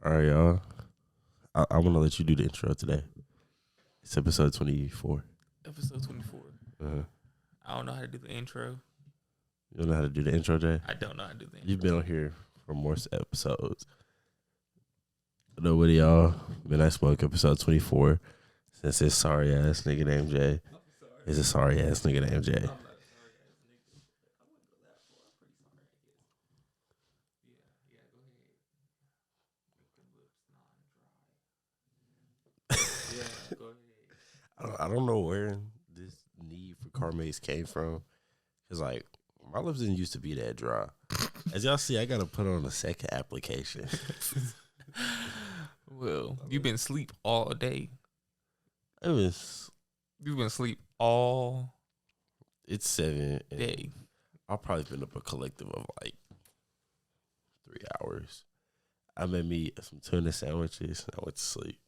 All right, y'all. I'm going to let you do the intro today. It's episode 24. Episode 24. Uh-huh. I don't know how to do the intro. You don't know how to do the intro, Jay? I don't know how to do the intro. You've been on here for more episodes. Nobody, y'all. Midnight Smoke, episode 24. Since it's sorry-ass nigga named Jay. It's a sorry-ass nigga named Jay. I don't know where this need for Carmates came from. Because, like, my lips didn't used to be that dry. As y'all see, I got to put on a second application. Well, you've been asleep all day. You've been asleep all It's 7. day. I've probably been up a collective of, like, 3 hours. I made me some tuna sandwiches, and I went to sleep.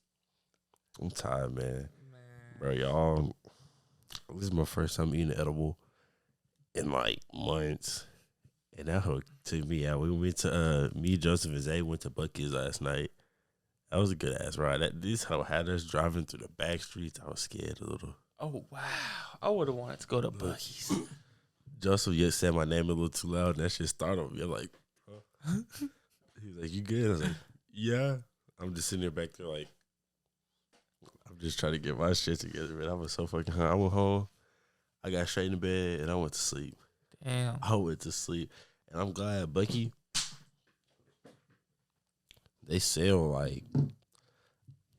I'm tired, man. Bro, y'all, this is my first time eating edible in like months. And that hoe took me out. We went to, me, Joseph, and Zay went to Buc-ee's last night. That was a good ass ride. This hoe had us driving through the back streets. I was scared a little. Oh, wow. I would have wanted to go to Buc-ee's. Joseph yet said my name a little too loud, and that shit startled me. I'm like, huh? He was like, you good? I was like, yeah. I'm just sitting there back there like, I'm just trying to get my shit together, man. I was so fucking hungry. I went home. I got straight in the bed, and I went to sleep. Damn. I went to sleep. And I'm glad Buc-ee, they sell, like,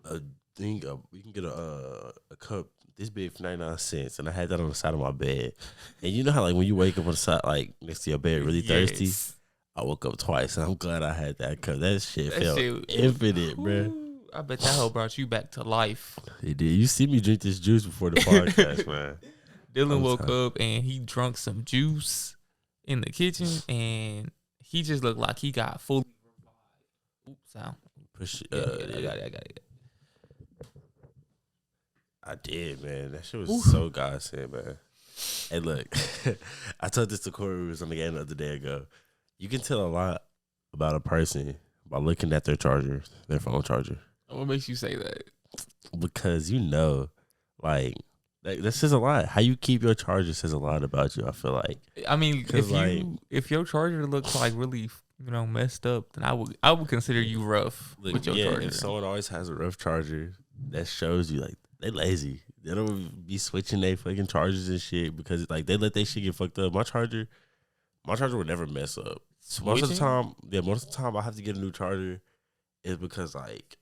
a thing of, we can get a cup this big for 99 cents. And I had that on the side of my bed. And you know how, like, when you wake up on the side, like, next to your bed, really thirsty? I woke up twice, and I'm glad I had that cup. That shit felt infinite, bro. I bet that hoe brought you back to life. It did. You see me drink this juice before the podcast, man. Dylan woke up and he drunk some juice in the kitchen, and he just looked like he got fully revived. Oops, sound. Push it. I got it. I did, man. That shit was so godsend, man. Hey, look. I told this to Corey, who was on the game the other day ago. You can tell a lot about a person by looking at their charger, their phone charger. What makes you say that? Because like that says a lot. How you keep your charger says a lot about you, I feel like. I mean, if your charger looks like really, messed up, then I would consider you rough with your charger. If someone always has a rough charger, that shows you like they lazy. They don't be switching their fucking chargers and shit because like they let their shit get fucked up. My charger would never mess up. Most of the time I have to get a new charger is because like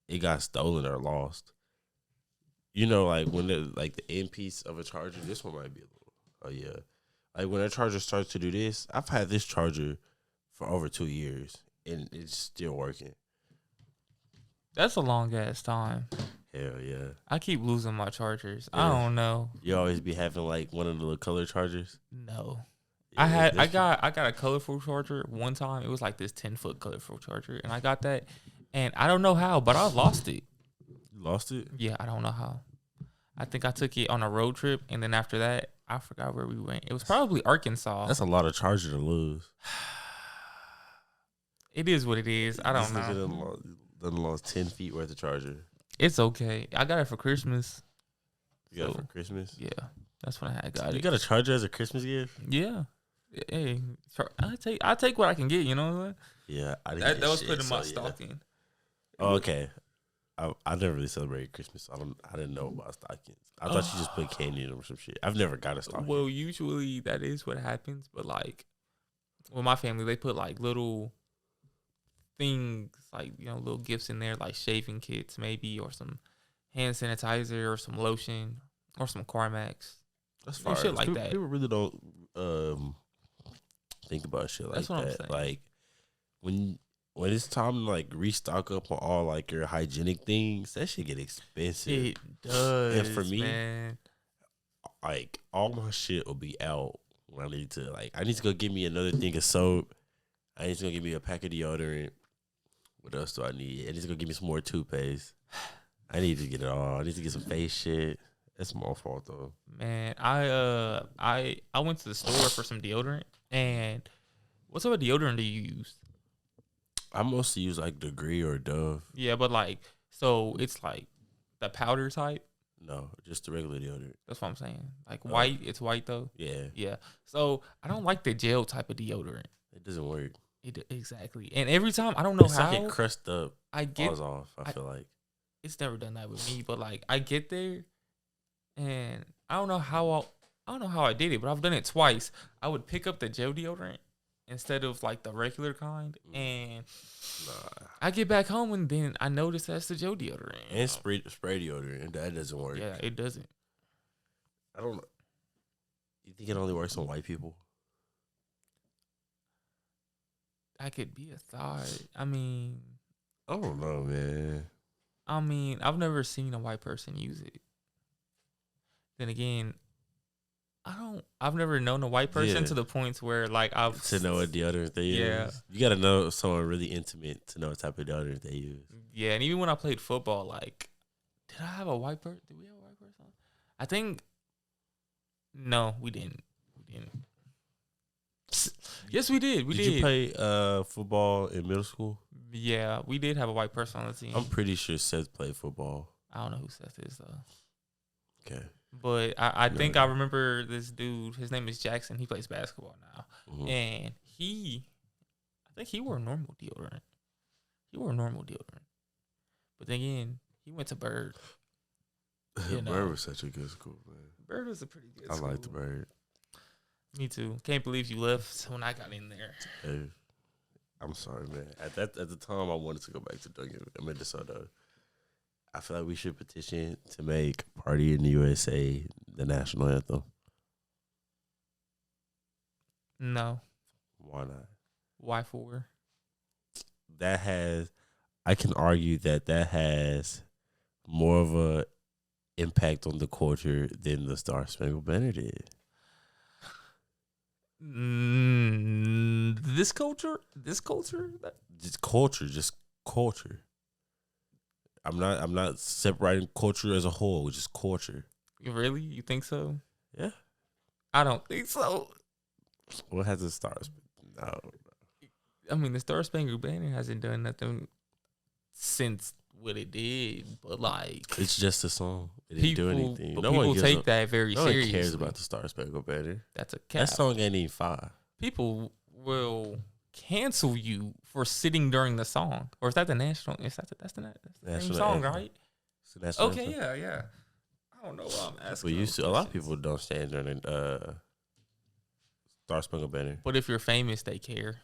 it got stolen or lost. You know, like when the end piece of a charger, this one might be a little. Oh yeah, like when a charger starts to do this, I've had this charger for over 2 years and it's still working. That's a long ass time. Hell yeah. I keep losing my chargers. Yeah. I don't know. You always be having like one of the little color chargers. No. Yeah, I got a colorful charger one time. It was like this 10-foot colorful charger, and I got that, and I don't know how, but I lost it. You lost it? Yeah, I don't know how. I think I took it on a road trip, and then after that, I forgot where we went. It was probably Arkansas. That's a lot of charger to lose. It is what it is. I don't know. Done lost 10 feet worth of charger. It's okay. I got it for Christmas. You got it for Christmas? Yeah, that's when I got it. You got a charger as a Christmas gift? Yeah. Hey, I take what I can get. You know what I'm saying? Yeah, I didn't. That was put in my stocking. Oh, okay. I never really celebrated Christmas. So I didn't know about stockings. I thought you just put candy in them or some shit. I've never got a stocking. Well, usually that is what happens, but like, with my family, they put like little things, like little gifts in there, like shaving kits maybe, or some hand sanitizer, or some lotion, or some Carmex. That's fine. Shit like that. People really don't think about shit like that. That's what I'm saying. Like when it's time to like restock up on all like your hygienic things, that shit get expensive. It does. And for me, man, like all my shit will be out when I need to go get me another thing of soap. I need to go get me a pack of deodorant. What else do I need? I need to go get me some more toothpaste. I need to get it all. I need to get some face shit. That's my fault though. Man, I went to the store for some deodorant, and what type of deodorant do you use? I mostly use like Degree or Dove. Yeah, but like, so it's like the powder type. No, just the regular deodorant. That's what I'm saying. Like white, it's white though. Yeah. Yeah. So I don't like the gel type of deodorant. It doesn't work. Exactly. And every time, I don't know it's how. Like it crust up. I get falls off. I feel like it's never done that with me, but like I get there, and I don't know how I did it, but I've done it twice. I would pick up the gel deodorant instead of like the regular kind, and I get back home and then I notice that's the gel deodorant. And spray deodorant, and that doesn't work. Yeah, it doesn't. I don't know. You think it only works on white people? That could be a thought. I mean, I don't know, man. I've never seen a white person use it. Then again, I've never known a white person to the point where like I've to know what deodorant they use. You gotta know someone really intimate to know what type of deodorant they use. Yeah, and even when I played football, like, did I have a white person? Did we have a white person? I think no, we didn't. Yes, we did. Did you play football in middle school? Yeah, we did have a white person on the team. I'm pretty sure Seth played football. I don't know who Seth is though. Okay. But I think I remember this dude. His name is Jackson. He plays basketball now. Mm-hmm. And I think he wore normal deodorant. But then again, he went to Bird. Bird was such a good school, man. Bird was a pretty good school. I liked the Bird. Me too. Can't believe you left when I got in there. Hey, I'm sorry, man. At the time, I wanted to go back to Minnesota. I feel like we should petition to make "Party in the USA" the national anthem. No. Why not? Why for? I can argue that has more of a impact on the culture than the Star Spangled Banner did. This culture. Just culture. I'm not separating culture as a whole, just culture. Really? You think so? Yeah. I don't think so. What has the stars? No. I mean, the Star Spangled Banner hasn't done nothing since what it did, but like it's just a song. It didn't do anything. But people take that very seriously. No one cares about the Star Spangled Banner. That's a cap. That song ain't even fire. People will cancel you for sitting during the song, or is that the national? That's the same song, right? So okay, yeah. I don't know why I'm asking. But a lot of people don't stand during Star Spangled Banner. But if you're famous, they care.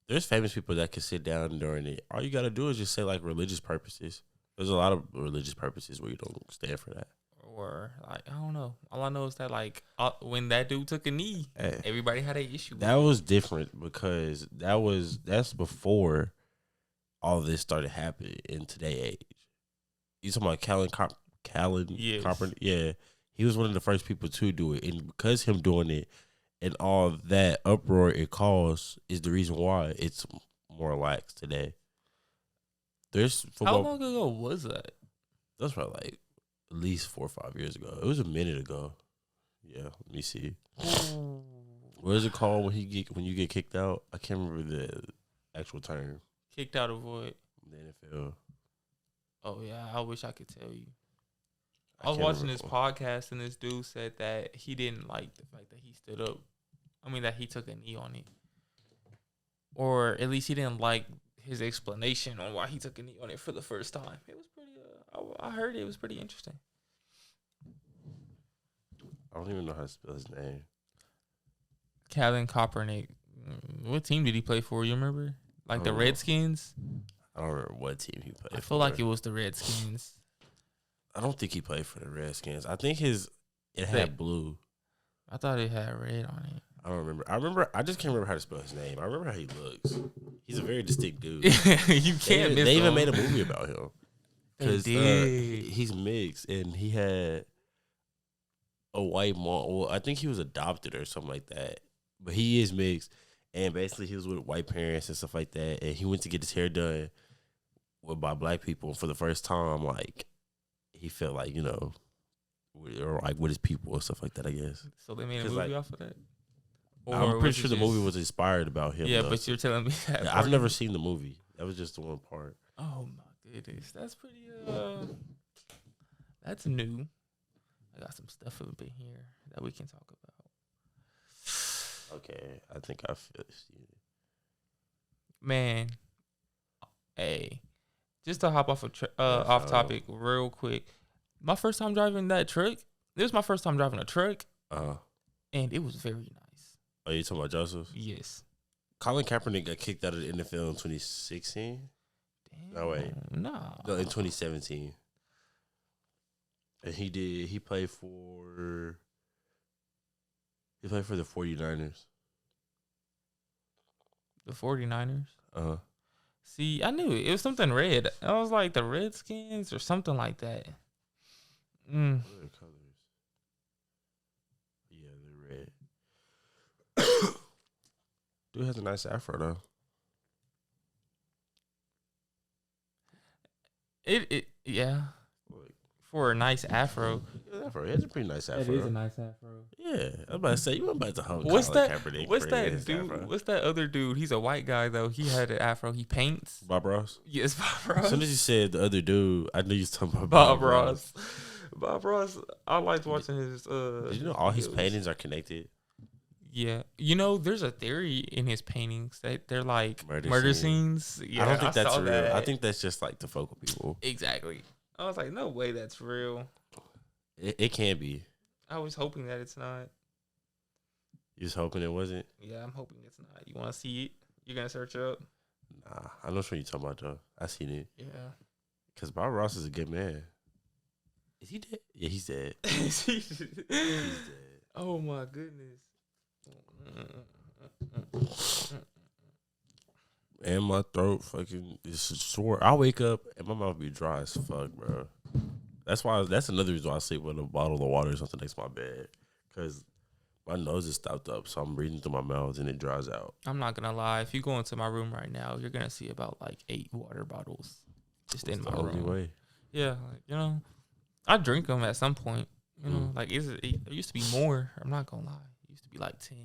There's famous people that can sit down during it. All you gotta do is just say like religious purposes. There's a lot of religious purposes where you don't stand for that. Or like I don't know. All I know is that like when that dude took a knee, everybody had an issue. That was different because that's before all this started happening in today's age. You talking about Callan yes. Carpenter? Yeah, he was one of the first people to do it, and because him doing it. And all that uproar it caused is the reason why it's more lax today. There's football. How long ago was that? That was probably like at least 4 or 5 years ago. It was a minute ago. Yeah, let me see. What is it called when you get kicked out? I can't remember the actual term. Kicked out of what? The NFL. Oh yeah, I wish I could tell you. I was watching this podcast and this dude said that he didn't like the fact that he stood up. I mean, that he took a knee on it. Or at least he didn't like his explanation on why he took a knee on it for the first time. It was pretty, I heard it was pretty interesting. I don't even know how to spell his name. Colin Kaepernick. What team did he play for? You remember? Like the Redskins? I don't remember what team he played for. I feel like it was the Redskins. I don't think he played for the Redskins. I think it had blue. I thought it had red on it. I don't remember. I just can't remember how to spell his name. I remember how he looks. He's a very distinct dude. You can't miss him. They even made a movie about him. Because he's mixed and he had a white mom. Well, I think he was adopted or something like that. But he is mixed. And basically he was with white parents and stuff like that. And he went to get his hair done by black people. And for the first time, like, he felt like, or like with his people and stuff like that, I guess. So they made a movie off of that? I'm was pretty it sure the just- movie was inspired about him. Yeah, though. but you're telling me that. Yeah, part- I've never seen the movie. That was just the one part. Oh my goodness, that's pretty. That's new. I got some stuff up in here that we can talk about. Okay, I think I finished it. Man, hey, just to hop off Yeah, off so- topic real quick. My first time driving that truck. This was my first time driving a truck, and it was very nice. Oh, you talking about Joseph? Yes. Colin Kaepernick got kicked out of the NFL in 2016. No, wait. Nah. No, in 2017. And he played for the 49ers. The 49ers. Uh-huh. See, I knew it. It was something red. I was like the Redskins or something like that. What are the colors? Yeah, they're red. Dude has a nice afro though. Yeah. For a nice afro. Afro. He has a pretty nice afro. It is a nice afro. Yeah, I'm about to say you went back to home. What's Colin that? Kaepernick What's for that his dude? afro. What's that other dude? He's a white guy though. He had an afro. He paints. Bob Ross. Yes, Bob As Ross. soon as you said the other dude, I knew you was talking about Bob Ross. Bob Ross. I liked watching his. Did you know all his videos. paintings are connected? Yeah, you know, there's a theory in his paintings that they're like Murder murder scene. scenes. Yeah, I don't think that's saw real. that. I think that's just like the focal people. Exactly. I was like, no way, that's real. It can be. I was hoping that it's not. You just hoping it wasn't? Yeah, I'm hoping it's not. You want to see it? You're gonna search up. Nah, I know what you're talking about though. I seen it. Yeah. Because Bob Ross is a good man. Is he dead? Yeah, he's dead. He's dead. Oh my goodness. And my throat fucking is sore. I wake up and my mouth be dry as fuck, bro. That's another reason why I sleep with a bottle of water or something next to my bed. Because my nose is stopped up, so I'm breathing through my mouth and it dries out. I'm not gonna lie. If you go into my room right now, you're gonna see about like 8 water bottles just in my Only room. way. Yeah, like, you know, I drink them at some point. You know, like it used to be more. I'm not gonna lie. It used to be like 10.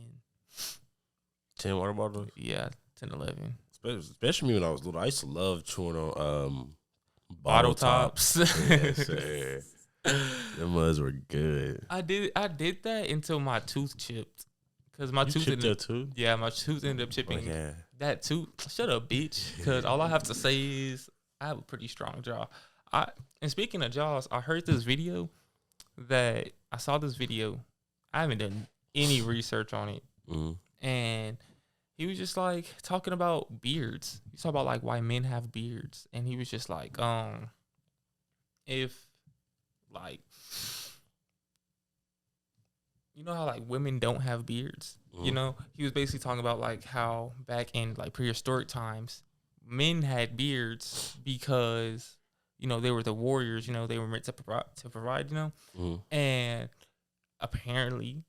10 water bottles? Yeah, 10, 11. Especially me when I was little. I used to love chewing on Bottle tops. Yes, sir. Them muds were good. I did that until my tooth chipped. Cause my tooth chipped ended, your tooth? Yeah, my tooth ended up chipping. Oh, yeah. That tooth. Shut up, bitch. Cause all I have to say is I have a pretty strong jaw. And speaking of jaws, I heard this video that I saw this video. I haven't done any research on it. And he was just like talking about beards. He talking about like why men have beards. And he was just like, if like, you know how like women don't have beards, you know, he was basically talking about like how back in like prehistoric times, men had beards because, you know, they were the warriors, you know, they were meant to provide, you know, and apparently,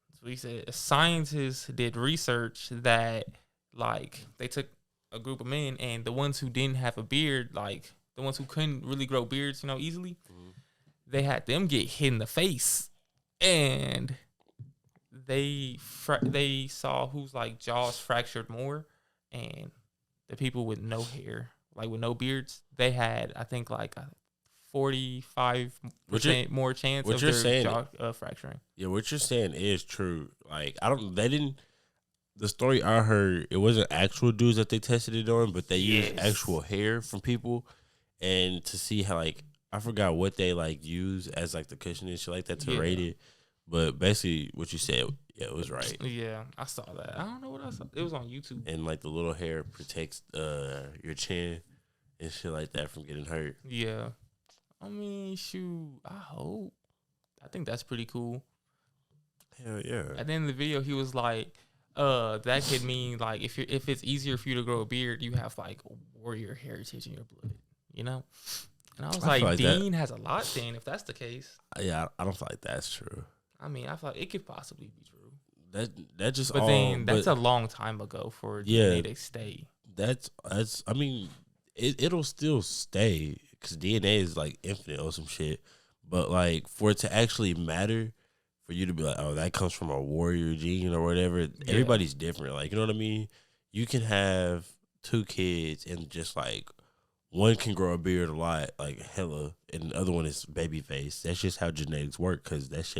that's what he said, scientists did research that like they took a group of men and the ones who didn't have a beard, like the ones who couldn't really grow beards, you know, easily, they had them get hit in the face, and they saw whose like jaws fractured more, and the people with no hair, like with no beards, they had I think like a 45% more chance of their jaw fracturing. Yeah, what you're saying is true. Like the story I heard, it wasn't actual dudes that they tested it on, but they used actual hair from people, and to see how like I forgot what they like use as like the cushion and shit like that to rate it. But basically, what you said, yeah, it was right. Yeah, I saw that. I don't know what I saw. It was on YouTube. And like the little hair protects your chin and shit like that from getting hurt. Yeah, I mean, shoot, I hope. I think that's pretty cool. Hell yeah. At the end of the video, he was like, that could mean like if it's easier for you to grow a beard, you have like warrior heritage in your blood, you know? And I was like Dean has a lot then, if that's the case. Yeah, I don't feel like that's true. I mean, I feel like it could possibly be true. That just But then that's a long time ago for DNA to stay. That's I mean, it'll still stay because DNA is like infinite or some shit. But like for it to actually matter, for you to be like, oh, that comes from a warrior gene or whatever. Yeah. Everybody's different. Like, you know what I mean? You can have 2 kids and just like one can grow a beard a lot, like hella, and the other one is baby face. That's just how genetics work, because that's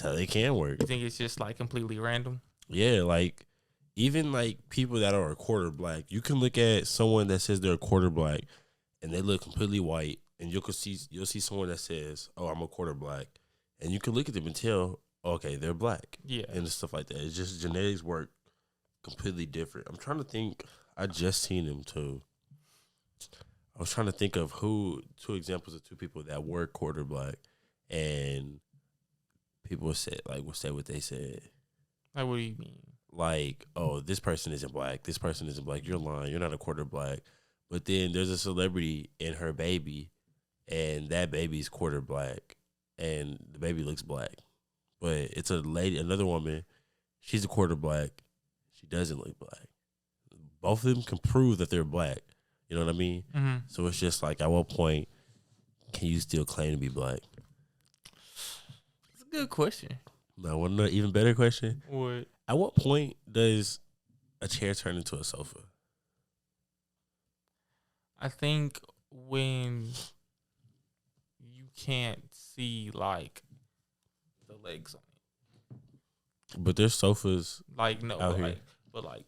how they can work. You think it's just like completely random? Yeah, like even like people that are a quarter black, you can look at someone that says they're a quarter black and they look completely white, and you'll see someone that says, oh, I'm a quarter black, and you can look at them and tell, okay, they're black. Yeah. And stuff like that. It's just genetics work completely different. I'm trying to think. I just seen him too. I was trying to think of 2 examples of 2 people that were quarter black, and people said what they said. Like, what do you mean? Like, oh, this person isn't black. This person isn't black. You're lying. You're not a quarter black. But then there's a celebrity and her baby, and that baby's quarter black, and the baby looks black. But it's a lady, another woman. She's a quarter black. She doesn't look black. Both of them can prove that they're black. You know what I mean? Mm-hmm. So it's just like, at what point can you still claim to be black? It's a good question. No, want to know an even better question? What? At what point does a chair turn into a sofa? I think when you can't see like the legs on it. But there's sofas. Like no, out but here. like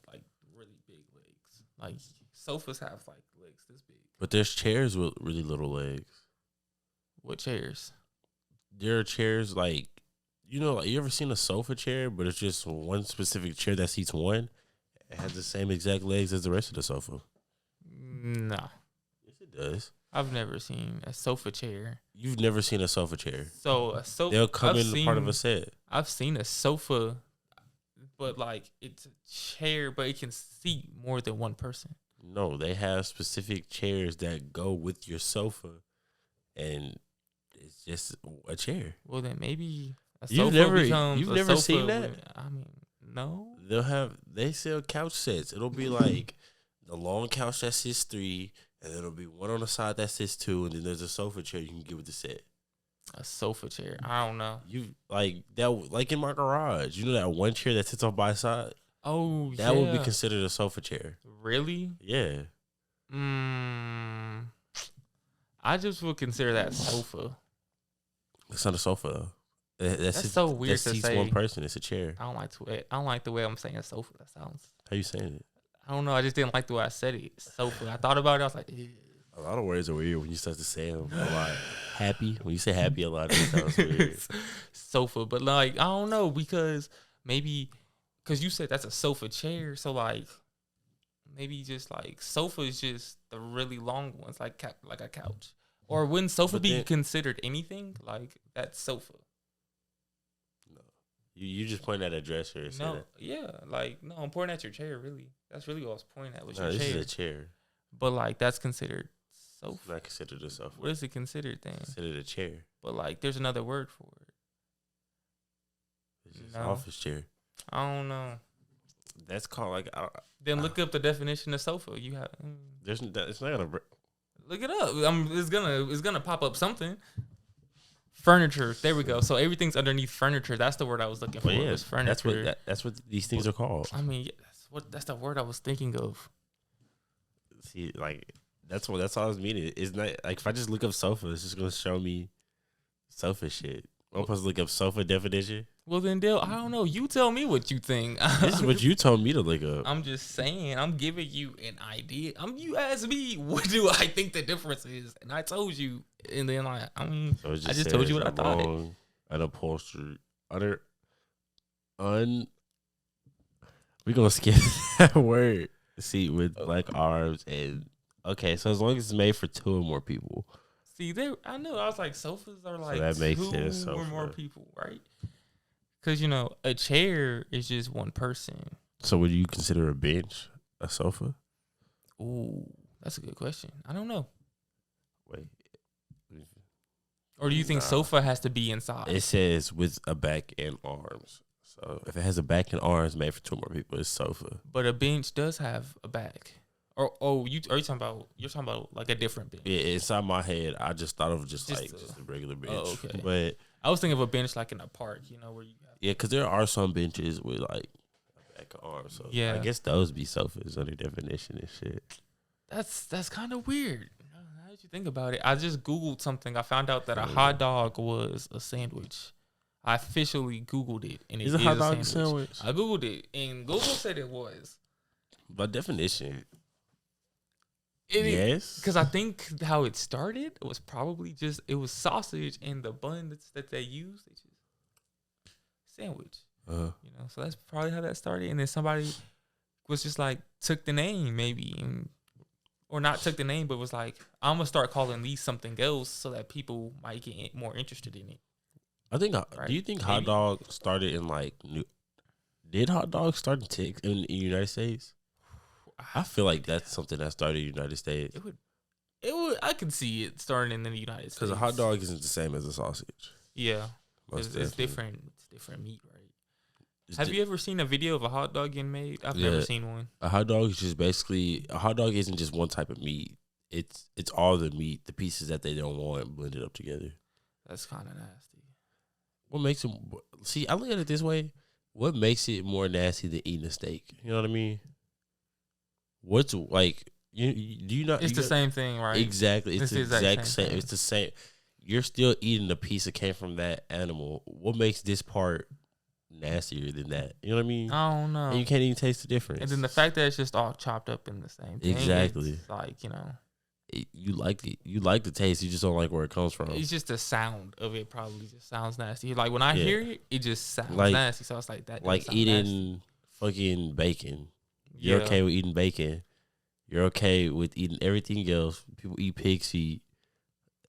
really big legs. Like sofas have like legs this big. But there's chairs with really little legs. What chairs? There are chairs like, you know, like, you ever seen a sofa chair, but it's just one specific chair that seats one? It has the same exact legs as the rest of the sofa. No. Yes, it does. I've never seen a sofa chair. You've never seen a sofa chair. So a sofa. They'll come in part of a set. I've seen a sofa, but like it's a chair, but it can seat more than one person. No, they have specific chairs that go with your sofa, and it's just a chair. Well, then maybe a sofa You've never sofa seen that? I mean, no. They sell couch sets. It'll be like the long couch that sits 3, and then it'll be one on the side that sits 2, and then there's a sofa chair you can get with the set. A sofa chair. I don't know. You like that, like in my garage. You know that one chair that sits off by side? Oh, that would be considered a sofa chair. Really? Yeah. I just would consider that sofa. It's not a sofa though. That's so weird that to seats say. one person. It's a chair. I don't like the way I'm saying sofa. That sounds. How you saying it? I don't know. I just didn't like the way I said it. Sofa. I thought about it. I was like, ew. A lot of words are weird when you start to say them a lot. Happy. When you say happy a lot, it sounds weird. Sofa. But like, I don't know, because maybe, because you said that's a sofa chair. So like, maybe just like sofa is just the really long ones, like a couch. Or wouldn't sofa be considered anything? Like that sofa. No. You just point at a dresser and say that. Yeah. Like, no, I'm pointing at your chair, really. That's really what I was pointing at, was your this chair. is a chair. But like, that's considered sofa. It's not considered a sofa. What is it considered then? Considered a chair. But like, there's another word for it. It's just an office chair. I don't know. That's called like. Then look up the definition of sofa. You have. It's not gonna. Look it up. It's gonna pop up something. Furniture. There we go. So everything's underneath furniture. That's the word I was looking for. Yeah, was furniture. That's what these things are called. I mean, that's the word I was thinking of. See, like that's all I was meaning. It's not like if I just look up sofa, it's just gonna show me sofa shit. I'm supposed to look up sofa definition. Well then, Dale, I don't know. You tell me what you think. This is what you told me to look up. I'm just saying. I'm giving you an idea. You asked me what do I think the difference is, and I told you. And then I just told you what I thought. Unupholstered, we're gonna skip that word. Seat with black arms and okay. So as long as it's made for 2 or more people. See, I know. I was like, sofas are like that makes 2 or more people, right? Because, a chair is just one person. So would you consider a bench a sofa? Ooh, that's a good question. I don't know. Wait. Or do you think sofa has to be inside? It says with a back and arms. So if it has a back and arms made for 2 more people, it's sofa. But a bench does have a back. Or you're talking about like a different bench. Yeah, inside my head, I just thought of just a regular bench. Oh, okay. But I was thinking of a bench like in a park, where you have. Yeah, because there are some benches with like a back arm. So yeah, I guess those be sofas under definition and shit. That's kind of weird. Now that you think about it, I just Googled something. I found out that a hot dog was a sandwich. I officially Googled it, and is a hot dog a sandwich? I Googled it, and Google said it was. By definition, yes. Because I think how it started was probably it was sausage and the bun that they used. They just sandwich. So that's probably how that started. And then somebody was just like took the name maybe, or not took the name, but was like, I'm gonna start calling these something else so that people might get more interested in it. I think. Right? Do you think hot dog started in like did hot dogs start in the United States? I feel like that's something that started in the United States. It would. I can see it starting in the United States because a hot dog isn't the same as a sausage. Yeah, it's different. It's different meat, right? Have you ever seen a video of a hot dog getting made? I've never seen one. A hot dog is just basically a hot dog isn't just one type of meat. It's all the meat, the pieces that they don't want blended up together. That's kind of nasty. What makes it? See, I look at it this way. What makes it more nasty than eating a steak? You know what I mean? What's like? Do you not? It's the same thing, right? Exactly. It's the exact same. It's the same. You're still eating the piece that came from that animal. What makes this part nastier than that? You know what I mean? I don't know. And you can't even taste the difference. And then the fact that it's just all chopped up in the same thing. Exactly. It's like, you like the taste. You just don't like where it comes from. It's just the sound of it. Probably just sounds nasty. Like when I hear it, it just sounds nasty. So it's like that. Like eating fucking bacon. You're okay with eating bacon. You're okay with eating everything else. People eat pig's feet.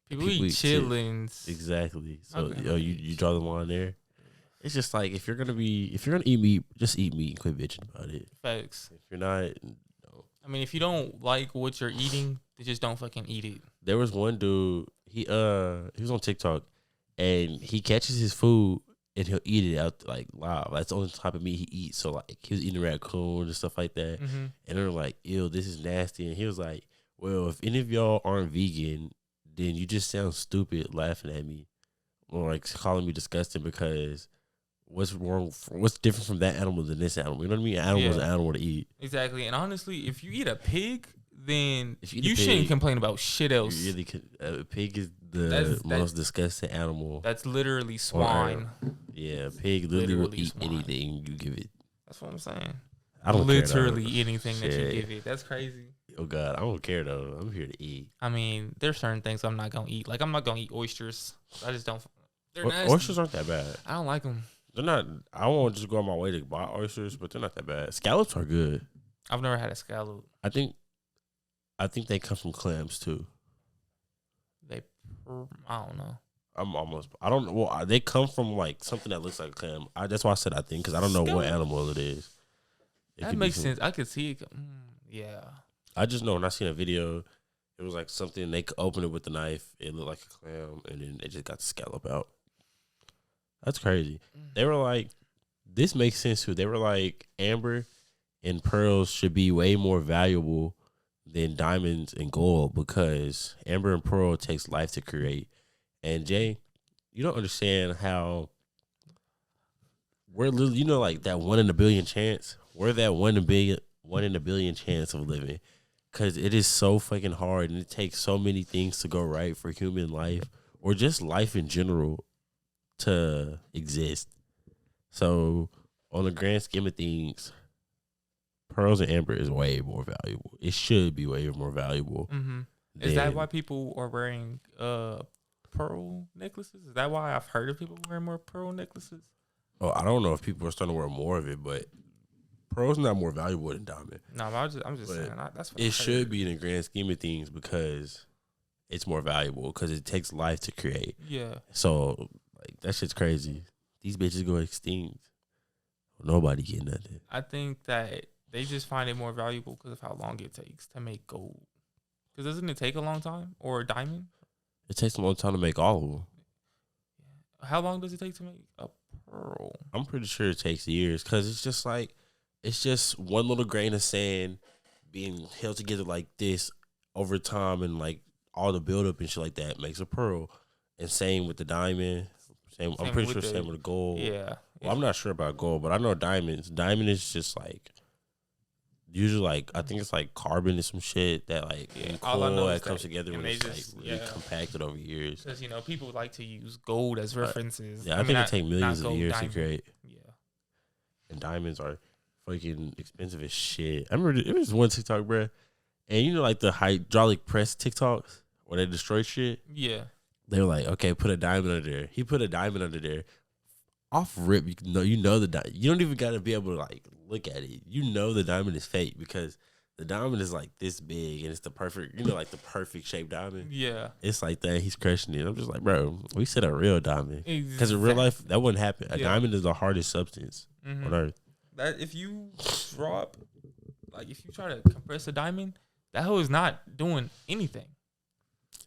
People eat chitlins. Exactly. So you draw the line there. It's just like if you're gonna eat meat, just eat meat and quit bitching about it. Facts. If you're not, no. I mean, if you don't like what you're eating, then just don't fucking eat it. There was one dude. He was on TikTok, and he catches his food and he'll eat it out like live. That's the only type of meat he eats. So like he was eating raccoon and stuff like that, and they're like, "Ew, this is nasty." And he was like, "Well, if any of y'all aren't vegan, then you just sound stupid laughing at me or like calling me disgusting because what's wrong? What's different from that animal than this animal? You know what I mean? An animal is an animal to eat. Exactly. And honestly, if you eat a pig, then you shouldn't complain about shit else. You really could. A pig is the most disgusting animal. That's literally swine. Yeah, a pig literally will eat anything you give it. That's what I'm saying. I don't literally care, anything that you give it. That's crazy. Oh God, I don't care though. I'm here to eat. I mean, there's certain things I'm not gonna eat. Like I'm not gonna eat oysters. I just don't. They're nasty. Oysters aren't that bad. I don't like them. They're not. I won't just go on my way to buy oysters, but they're not that bad. Scallops are good. I've never had a scallop. I think they come from clams too. I don't know. I don't know. Well, they come from like something that looks like a clam. That's why I said I think because I don't know what animal it is. That makes sense. I could see it. Yeah. I just know when I seen a video, it was like something they could open it with a knife. It looked like a clam, and then they just got the scallop out. That's crazy. They were like, this makes sense too. They were like, amber and pearls should be way more valuable than diamonds and gold because amber and pearl takes life to create. And Jay, you don't understand how we're literally, like that 1 in a billion chance. We're that 1 in a billion chance of living because it is so fucking hard and it takes so many things to go right for human life or just life in general to exist. So on the grand scheme of things, pearls and amber is way more valuable. It should be way more valuable. Mm-hmm. Is that why people are wearing pearl necklaces? Is that why I've heard of people wearing more pearl necklaces? Oh, I don't know if people are starting to wear more of it, but pearl's not more valuable than diamond. No, but I'm just saying that's what it should be in the grand scheme of things because it's more valuable because it takes life to create. Yeah. So like that shit's crazy. These bitches go extinct. Nobody get nothing. I think that they just find it more valuable because of how long it takes to make gold. Because doesn't it take a long time? Or a diamond? It takes a long time to make all of them. How long does it take to make a pearl? I'm pretty sure it takes years because it's just one little grain of sand being held together like this over time and like all the buildup and shit like that makes a pearl. And same with the diamond. I'm pretty sure same with the gold. Yeah. Well, I'm not sure about gold, but I know diamonds. Diamond is just like usually like I think it's like carbon and some shit that like cool that comes together and it's just, like really compacted over years. Because people like to use gold as references. Yeah, I think it take millions of years to create. Yeah. And diamonds are fucking expensive as shit. I remember it was one TikTok, bro, and like the hydraulic press TikToks where they destroy shit. Yeah. They were like, okay, put a diamond under there. He put a diamond under there. Off rip, you know the diamond. You don't even got to be able to like look at it. You know the diamond is fake because the diamond is like this big and it's the perfect, like the perfect shaped diamond. Yeah, it's like that. He's crushing it. I'm just like, bro, we said a real diamond because in real life that wouldn't happen. A diamond is the hardest substance on earth. That if you drop, like if you try to compress a diamond, that hoe is not doing anything.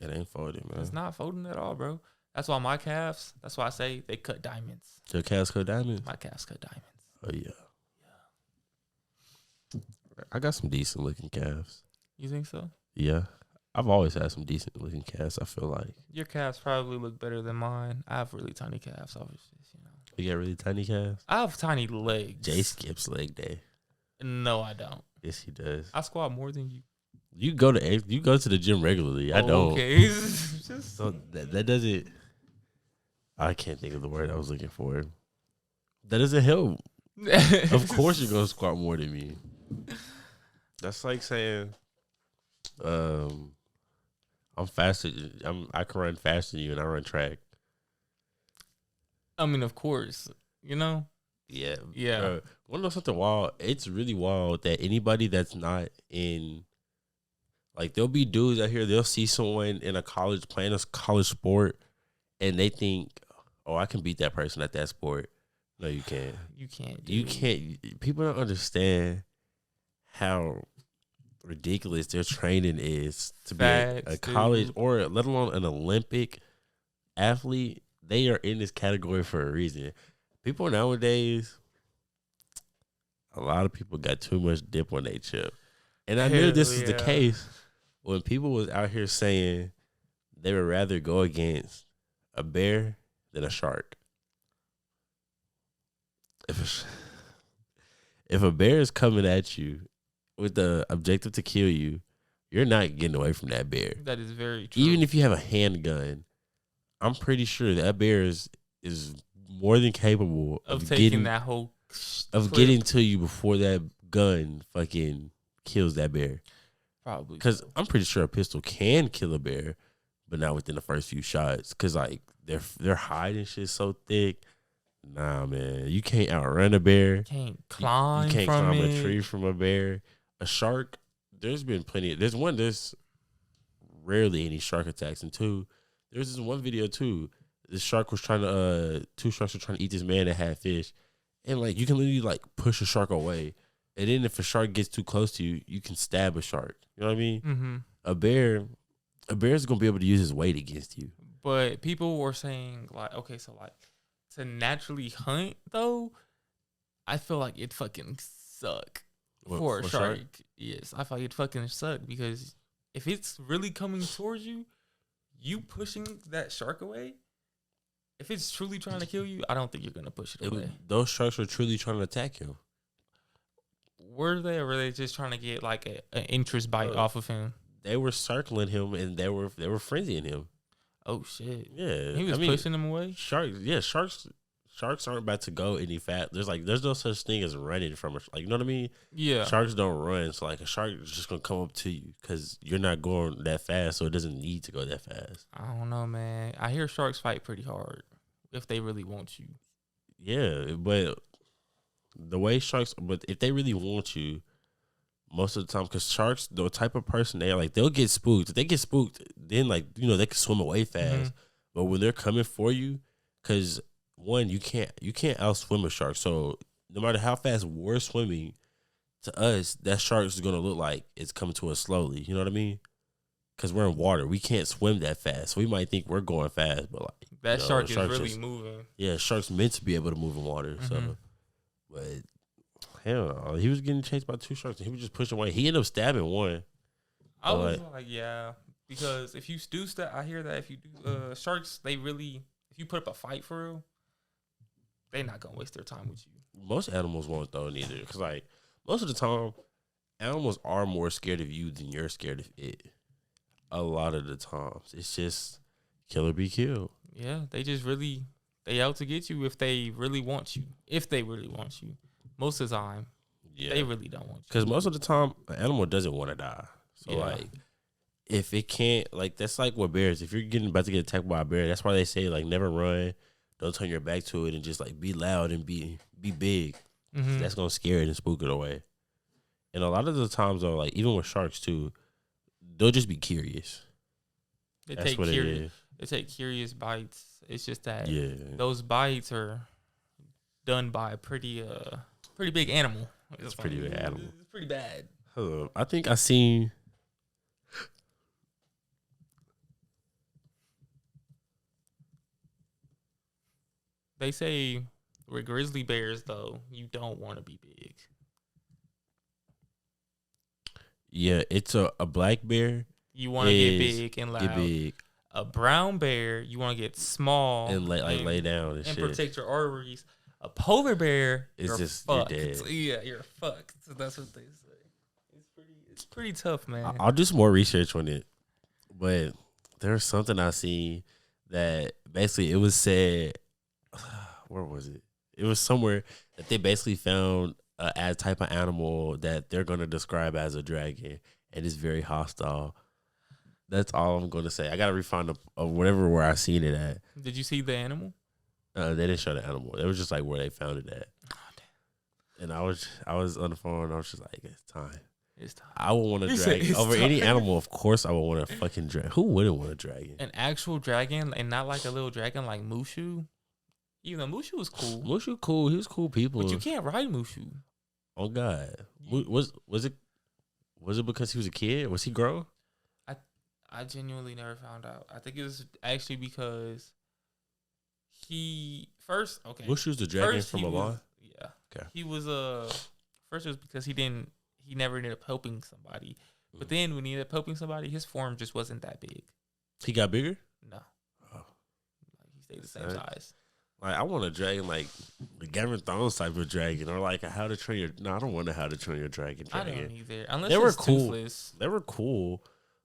It ain't folding, man. It's not folding at all, bro. That's why my calves. That's why I say they cut diamonds. Your calves cut diamonds? My calves cut diamonds. Oh yeah. I got some decent looking calves. You think so? Yeah. I've always had some decent looking calves, I feel like. Your calves probably look better than mine. I have really tiny calves, obviously. You got really tiny calves? I have tiny legs. Jay skips leg day. No, I don't. Yes, he does. I squat more than you. You go to the gym regularly. I don't. Okay. So that doesn't. I can't think of the word I was looking for. That doesn't help. Of course you're gonna squat more than me. That's like saying, I'm faster. I can run faster than you, and I run track. I mean, of course, Yeah. Yeah. Want to know something wild? It's really wild that anybody that's not in, like, there'll be dudes out here. They'll see someone in a college playing a college sport, and they think, "Oh, I can beat that person at that sport." No, you can't. You can't. You can't. People don't understand how ridiculous their training is to be a college or let alone an Olympic athlete. They are in this category for a reason. People nowadays, a lot of people got too much dip on their chip. And I knew this was the case when people was out here saying they would rather go against a bear than a shark. If a bear is coming at you with the objective to kill you, you're not getting away from that bear. That is very true. Even if you have a handgun, I'm pretty sure that bear is more than capable of taking that whole getting to you before that gun fucking kills that bear. Probably because I'm pretty sure a pistol can kill a bear, but not within the first few shots. Because like their hide and shit so thick. Nah, man, you can't outrun a bear. You can't climb. You can't climb a tree from a bear. A shark. There's been plenty. There's rarely any shark attacks, and two. There's this one video too. This shark was trying to two sharks were trying to eat this man that had fish. And like you can literally like push a shark away. And then if a shark gets too close to you, you can stab a shark. You know what I mean? Mm-hmm. A bear is gonna be able to use his weight against you. But people were saying like, okay, so like to naturally hunt though, I feel like it fucking suck for a shark. Yes, I feel like it fucking suck because if it's really coming towards you, you pushing that shark away, if it's truly trying to kill you, I don't think you're going to push it away. Those sharks were truly trying to attack him. Were they, or were they just trying to get like an interest bite off of him? They were circling him and they were frenzying him. Oh, shit. Yeah. He was pushing him away? Sharks aren't about to go any there's no such thing as running from a shark. Like, you know what I mean? Yeah. Sharks don't run. So, like, a shark is just going to come up to you because you're not going that fast, so it doesn't need to go that fast. I don't know, man. I hear sharks fight pretty hard if they really want you. Yeah, but if they really want you, most of the time, because sharks, the type of person they are, like, they'll get spooked. If they get spooked, then, like, they can swim away fast. Mm-hmm. But when they're coming for you, because one, you can't outswim a shark. So no matter how fast we're swimming, to us, that shark is gonna look like it's coming to us slowly. You know what I mean? Because we're in water, we can't swim that fast. So we might think we're going fast, but like that shark is really moving. Yeah, sharks meant to be able to move in water. Mm-hmm. So, but Hell no. He was getting chased by 2 sharks and he was just pushing away. He ended up stabbing one. I was like, yeah, because if you do stab, I hear that if you do sharks, they really, if you put up a fight for real, they not gonna waste their time with you. Most animals won't though neither, because like most of the time, animals are more scared of you than you're scared of it. A lot of the times, it's just kill or be killed. Yeah, they just really they out to get you if they really want you. If they really want you, most of the time, they really don't want you. Because most of the time, an animal doesn't want to die. So like, if it can't, like that's like with bears. If you're about to get attacked by a bear, that's why they say like never run, don't turn your back to it, and just like be loud and be big. Mm-hmm. That's gonna scare it and spook it away. And a lot of the times though, like even with sharks too, they'll just be curious. That's what it is. They take curious bites. It's just that those bites are done by a pretty big animal. It's pretty big animal. It's pretty bad. I think I seen. They say with grizzly bears, though, you don't want to be big. Yeah, it's a black bear. You want to get big and loud. Get big. A brown bear, you want to get small and lay down and shit. Protect your arteries. A polar bear, you're fucked. You're dead. Yeah, you're fucked. So that's what they say. It's pretty tough, man. I'll do some more research on it, but there's something I seen that basically it was said. Where was it? It was somewhere that they basically found a type of animal that they're going to describe as a dragon, and it's very hostile. That's all I'm going to say. I got to refine whatever where I seen it at. Did you see the animal? They didn't show the animal. It was just like where they found it at. Oh, damn. And I was on the phone. And I was just like, it's time. It's time. I would want a dragon over any animal. Of course, I would want a fucking dragon. Who wouldn't want a dragon? An actual dragon, and not like a little dragon like Mushu. Even though Mushu was cool. Mushu cool. He was cool people. But you can't ride Mushu. Oh God. Was it because he was a kid? Was he grown? I genuinely never found out. I think it was actually because he first Mushu's the dragon from Mulan? Yeah. Okay. He was first it was because he never ended up helping somebody. But then when he ended up helping somebody, his form just wasn't that big. He got bigger? No. Oh. Like he stayed the same size. Like I want a dragon like the Game of Thrones type of dragon, or like a How to Train Your. No, I don't want a How to Train Your Dragon. I don't either. Unless they were it's cool. Toothless. They were cool,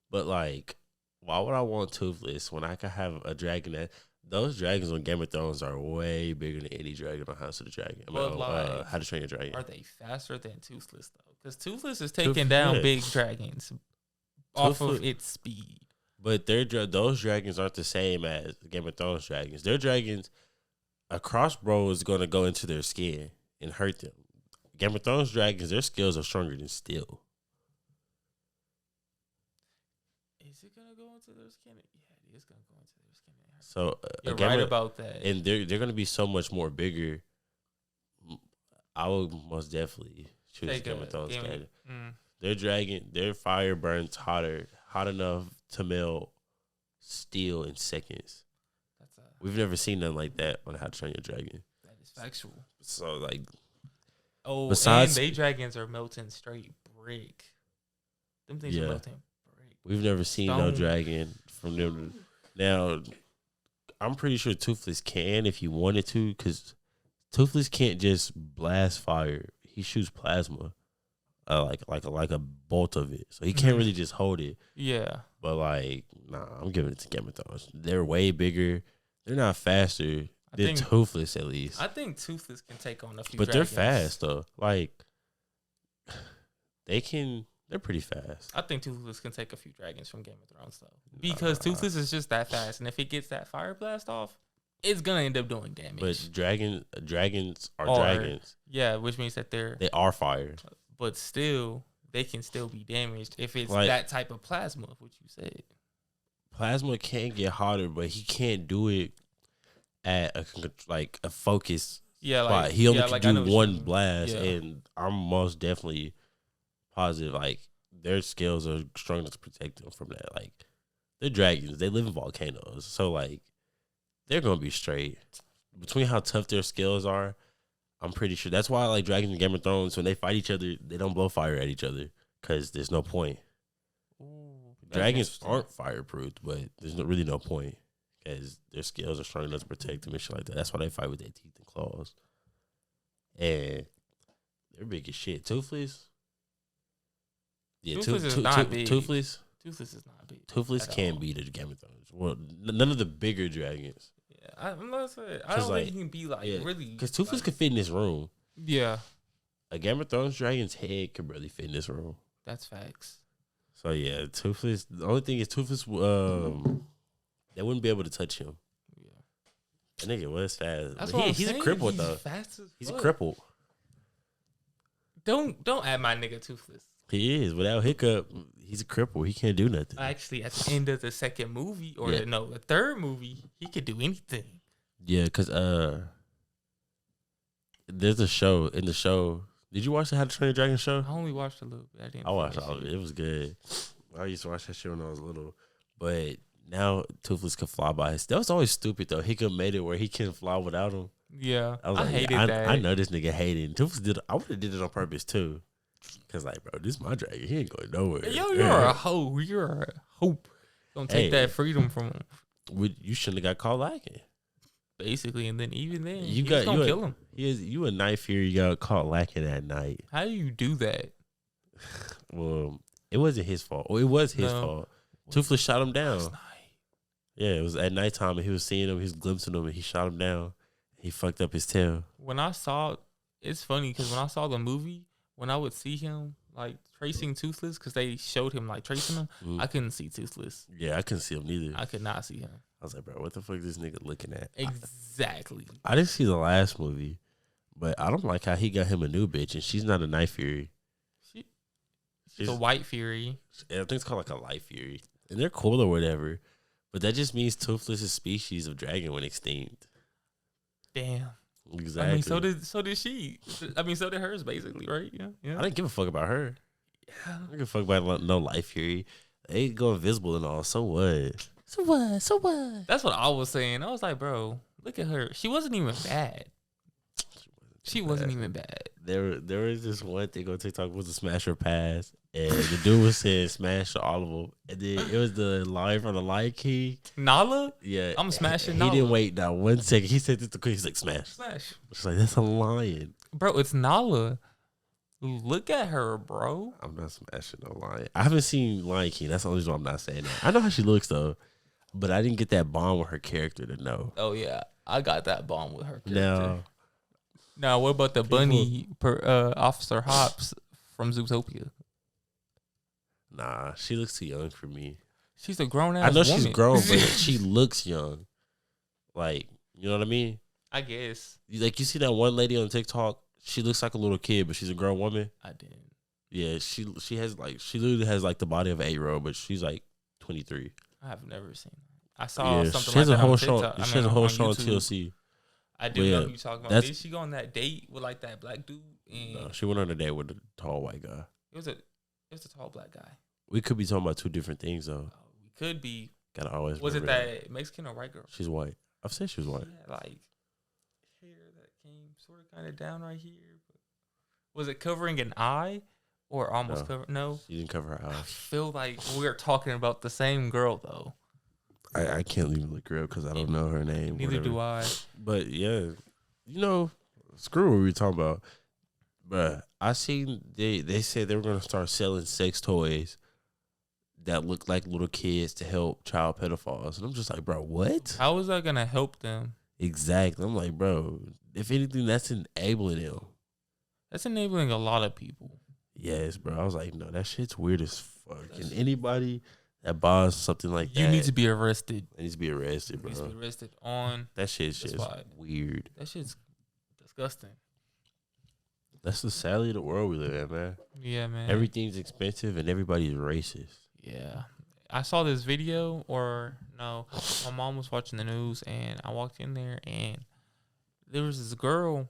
but like, why would I want Toothless when I could have a dragon that? Those dragons on Game of Thrones are way bigger than any dragon on House of the Dragon. How to Train Your Dragon. Are they faster than Toothless though? Because Toothless is taking down big dragons off of its speed. But those dragons aren't the same as Game of Thrones dragons. Their dragons. A crossbow is going to go into their skin and hurt them. Game of Thrones dragons, their skills are stronger than steel. Is it going to go into their skin? Yeah, it is going to go into their skin. So you're right about that. And they're going to be so much more bigger. I would most definitely choose Game of Thrones dragon. Their dragon, their fire burns hot enough to melt steel in seconds. We've never seen nothing like that on How to Train Your Dragon. That is factual. So like, besides, and they dragons are melting straight brick. Them things are melting brick. We've never seen no dragon from them. Now, I'm pretty sure Toothless can if he wanted to, because Toothless can't just blast fire. He shoots plasma, like a bolt of it. So he can't really just hold it. Yeah. But like, nah, I'm giving it to Game of Thrones. They're way bigger. They're not faster. They're Toothless at least. I think Toothless can take on a few but dragons. They're fast though. Like they're pretty fast. I think Toothless can take a few dragons from Game of Thrones though. Because Toothless is just that fast. And if it gets that fire blast off, it's gonna end up doing damage. But dragons are dragons. Yeah, which means that they are fire. But still, they can still be damaged if it's like, that type of plasma, what you said. Plasma can get hotter, but he can't do it at a focus spot. He only can do one blast, and I'm most definitely positive. Like their skills are strong enough to protect them from that. Like they're dragons; they live in volcanoes, so like they're gonna be straight. Between how tough their skills are, I'm pretty sure that's why I like dragons in Game of Thrones. When they fight each other, they don't blow fire at each other because there's no point. Ooh, Dragons aren't fireproof, but there's really no point because their scales are strong enough to protect them and shit like that. That's why they fight with their teeth and claws. And they're big as shit. Toothless. Yeah, Toothless is not big. Toothless. Toothless is not big. Toothless can't beat the Game of Thrones. Well, none of the bigger dragons. Yeah, I'm not saying. I don't think he can be really. Because Toothless could fit in this room. Yeah. A Game of Thrones dragon's head could barely fit in this room. That's facts. So yeah, Toothless. The only thing is Toothless. They wouldn't be able to touch him. Yeah. That nigga was fast. That's he's a cripple though. He's a cripple. Don't add my nigga Toothless. He is. Without Hiccup, he's a cripple. He can't do nothing. Actually, at the end of the second movie, or the third movie, he could do anything. Yeah, because there's a show. In the show, did you watch the How to Train Your Dragon show? I only watched a little bit. I watched all of it. It was good. I used to watch that show when I was little. But now Toothless can fly by his. That was always stupid, though. Hiccup made it where he can fly without him. Yeah. I hated that. I know this nigga hated. Toothless did. I would have did it on purpose, too. Cause like, bro, this is my dragon. He ain't going nowhere. Yo, you're a hoe. You're a hope. Don't take that freedom from him. You shouldn't have got caught lacking. Basically, and then even then, you gonna kill him. You a night fear. You got caught lacking that night. How do you do that? Well, it wasn't his fault. Well, it was his fault. Toothless shot him down. Yeah, it was at nighttime, and he was seeing him. He was glimpsing him, and he shot him down. He fucked up his tail. It's funny because when I saw the movie. When I would see him like tracing Toothless, because they showed him like tracing him, I couldn't see Toothless. Yeah, I couldn't see him neither. I could not see him. I was like, bro, what the fuck is this nigga looking at? Exactly. I didn't see the last movie, but I don't like how he got him a new bitch, and she's not a Night Fury. She's a White Fury. I think it's called like a Light Fury, and they're cool or whatever. But that just means Toothless' species of dragon went extinct. Damn. Exactly. I mean, so did she. I mean, so did hers, basically, right? Yeah. I didn't give a fuck about her. Yeah. I didn't give a fuck about no Life Fury. They go invisible and all. So what? So what? That's what I was saying. I was like, bro, look at her. She wasn't even bad. She wasn't even bad. There was this one thing on TikTok was a smash or pass, and the dude was saying smash to all of them, and then it was the line from the Lion King. Nala? Yeah, I'm smashing. He didn't wait now 1 second. He said this to quick. He's like smash. It's like that's a lion, bro. It's Nala. Look at her, bro. I'm not smashing no lion. I haven't seen Lion King. That's the only reason I'm not saying that. I know how she looks though, but I didn't get that bond with her character to know. Oh yeah, I got that bond with her character. Now, what about the bunny Officer Hops from Zootopia? Nah, she looks too young for me. She's a grown ass. I know she's grown, but she looks young. Like, you know what I mean? I guess. Like, you see that one lady on TikTok? She looks like a little kid, but she's a grown woman. I didn't. Yeah, she literally has like the body of an 8-year-old, but she's like 23. I have never seen her. I saw something she has like a that whole on show. TikTok. She has a whole show on TLC. I do know who you're talking about. Did she go on that date with like that black dude? No, she went on a date with a tall white guy. It was a tall black guy. We could be talking about two different things though. We could be. Gotta always. Was it that Mexican or white girl? She's white. I've said she was white. She had like hair that came sort of kind of down right here. But was it covering an eye or almost covering? No, she didn't cover her eye. I feel like we're talking about the same girl though. I can't even look her up because I don't know her name. Neither do I. But yeah, screw what we were talking about. But I seen they said they were gonna start selling sex toys that look like little kids to help child pedophiles, and I'm just like, bro, what? How is that gonna help them? Exactly. I'm like, bro, if anything, that's enabling them. That's enabling a lot of people. Yes, bro. I was like, no, that shit's weird as fuck. And anybody that buys something like that, you need to be arrested. They need to be arrested, bro. Needs to be arrested on that shit's just weird. That shit's disgusting. That's the sadly the world we live in, man. Yeah, man. Everything's expensive and everybody's racist. Yeah. I saw this video, my mom was watching the news and I walked in there and there was this girl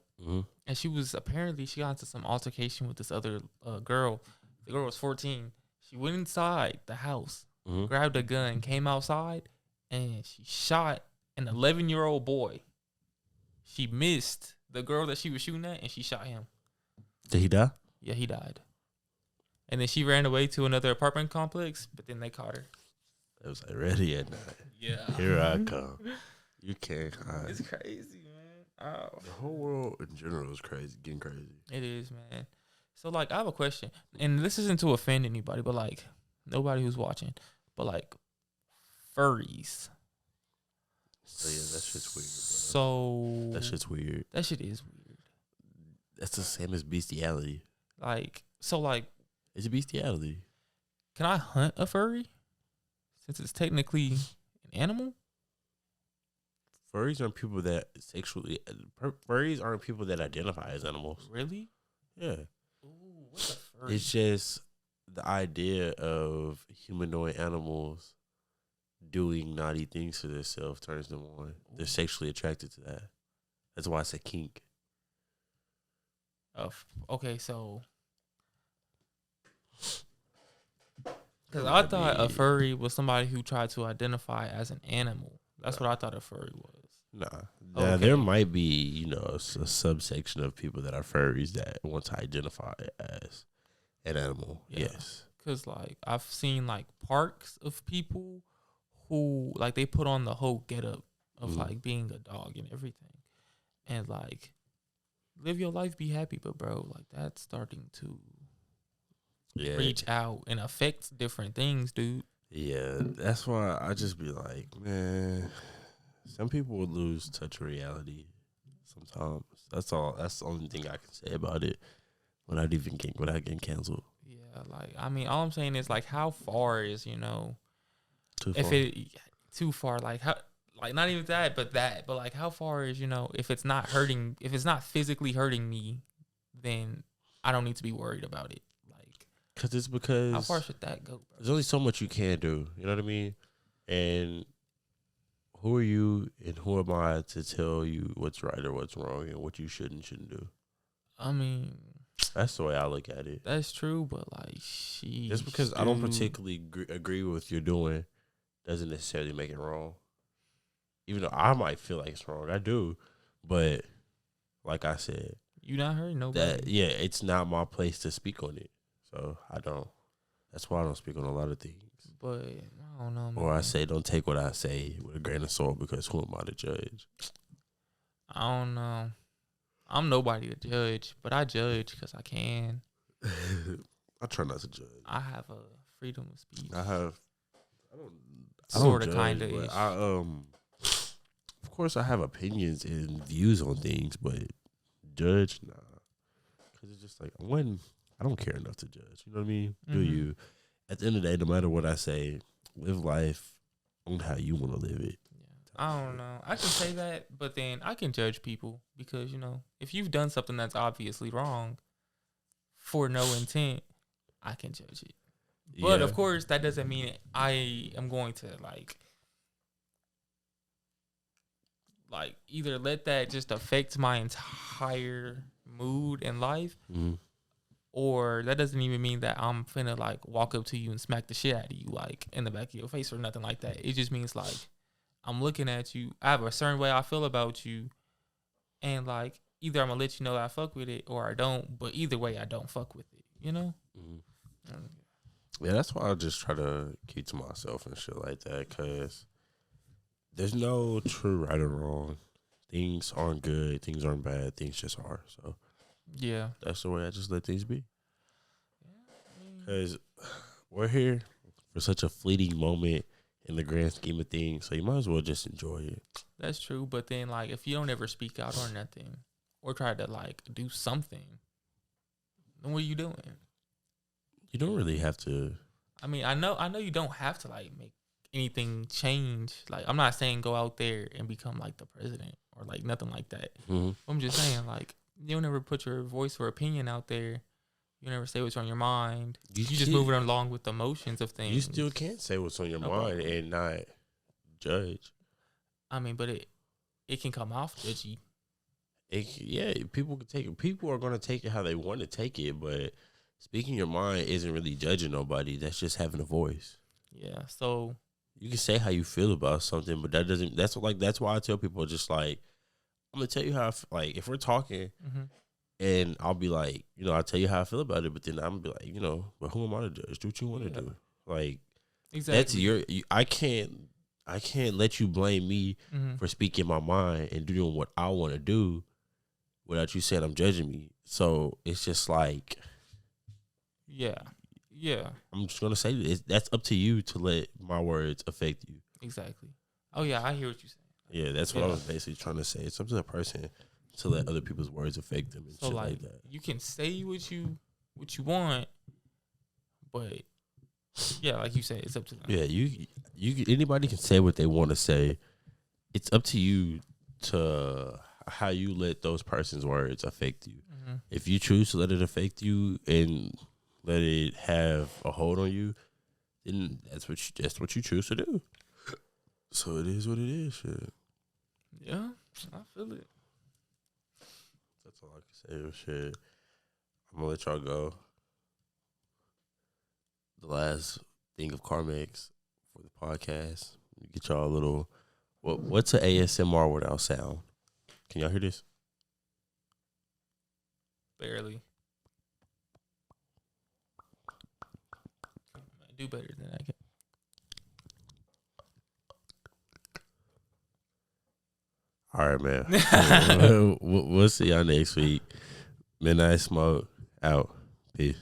and she got into some altercation with this other girl. The girl was 14. She went inside the house, grabbed a gun, came outside, and she shot an 11-year-old boy. She missed, the girl that she was shooting at, and she shot him. Did he die? Yeah, he died. And then she ran away to another apartment complex, but then they caught her. It was like ready at night. Yeah. Here I come. You can't hide. It's crazy, man. Oh. The whole world in general is crazy, getting crazy. It is, man. So, like, I have a question. And this isn't to offend anybody, but, like, nobody who's watching. But, like, furries. So, yeah, that shit's weird, bro. So. That shit's weird. That shit is weird. That's the same as bestiality. Like, so, like. It's a bestiality. Can I hunt a furry? Since it's technically an animal? Furries aren't people that sexually. Furries aren't people that identify as animals. Really? Yeah. Ooh, what's a furry? It's just the idea of humanoid animals doing naughty things to themselves turns them on. They're sexually attracted to that. That's why it's a kink. Okay, so. Because I thought a furry was somebody who tried to identify as an animal. That's what I thought a furry was. Nah. Okay. There might be, a subsection of people that are furries that want to identify as an animal. Yeah. Yes. Because, like, I've seen, like, parks of people who, like, they put on the whole getup of, like, being a dog and everything. And, like, live your life, be happy. But, bro, like, that's starting to reach out and affect different things, dude. Yeah, that's why I just be like, man, some people would lose touch of reality sometimes. That's all. That's the only thing I can say about it without getting canceled. Yeah, like, I mean, all I'm saying is, like, how far is, Too far. if it too far, like, how, like, not even that, but like, how far is, if it's not physically hurting me, then I don't need to be worried about it. Because how far should that go, bro? There's only so much you can do. You know what I mean? And who are you and who am I to tell you what's right or what's wrong and what you should and shouldn't do? I mean, that's the way I look at it. That's true, but like, just because I don't particularly agree with what you're doing doesn't necessarily make it wrong. Even though I might feel like it's wrong, I do. But like I said, you not hurting nobody. It's not my place to speak on it. So I don't. That's why I don't speak on a lot of things. But I don't know, man. Or I say, don't take what I say with a grain of salt because who am I to judge? I don't know. I'm nobody to judge, but I judge because I can. I try not to judge. I have a freedom of speech. I don't sort of, kind of. Of course, I have opinions and views on things, but judge, nah. Because it's just like, I don't care enough to judge. You know what I mean? Mm-hmm. Do you? At the end of the day, no matter what I say, live life on how you want to live it. Yeah. I don't know. I can say that, but then I can judge people because, if you've done something that's obviously wrong for no intent, I can judge it. But, of course, that doesn't mean I am going to, like either let that just affect my entire mood in life, mm-hmm. or that doesn't even mean that I'm finna walk up to you and smack the shit out of you in the back of your face or nothing like that. It just means I'm looking at you. I have a certain way I feel about you, and either I'm gonna let you know that I fuck with it or I don't. But either way, I don't fuck with it. Mm-hmm. Yeah, that's why I just try to keep to myself and shit like that, because there's no true right or wrong. Things aren't good. Things aren't bad. Things just are. So yeah, that's the way I just let things be. Because we're here for such a fleeting moment in the grand scheme of things, so you might as well just enjoy it. That's true, but then if you don't ever speak out or nothing, or try to do something, then what are you doing? You don't really have to. I mean, I know you don't have to make anything change. I'm not saying go out there and become the president or nothing like that. Mm-hmm. I'm just saying you don't ever put your voice or opinion out there. You never say what's on your mind. You just move it along with the emotions of things. You still can't say what's on your mind and not judge. I mean, but it can come off judgy. People can take it. People are going to take it how they want to take it, but speaking your mind isn't really judging nobody. That's just having a voice. Yeah, so you can say how you feel about something, but that doesn't. That's why I tell people just I'm gonna tell you how like if we're talking Mm-hmm. and I'll be like, I'll tell you how I feel about it, but then I'm gonna be like, but who am I to judge? Do what you want to do. Like Exactly. that's I can't let you blame me Mm-hmm. for speaking my mind and doing what I want to do without you saying I'm judging me. So it's just like, Yeah. I'm just gonna say that's up to you to let my words affect you. Exactly. Oh yeah, I hear what you're saying. Yeah, that's what I was basically trying to say. It's up to the person to let other people's words affect them and So shit like that. you can say what you want, but yeah, like you said, it's up to them. Yeah, you anybody can say what they want to say. It's up to you to how you let those person's words affect you. Mm-hmm. If you choose to let it affect you and let it have a hold on you, then that's what you choose to do. So it is what it is. Shit. Yeah, I feel it. That's all I can say. Shit. I'm gonna let y'all go. The last thing of Carmex for the podcast. Get y'all a little. What's an ASMR without sound? Can y'all hear this? Barely. Do better than I can. All right, man. We'll see y'all next week. Midnight Smoke out. Peace.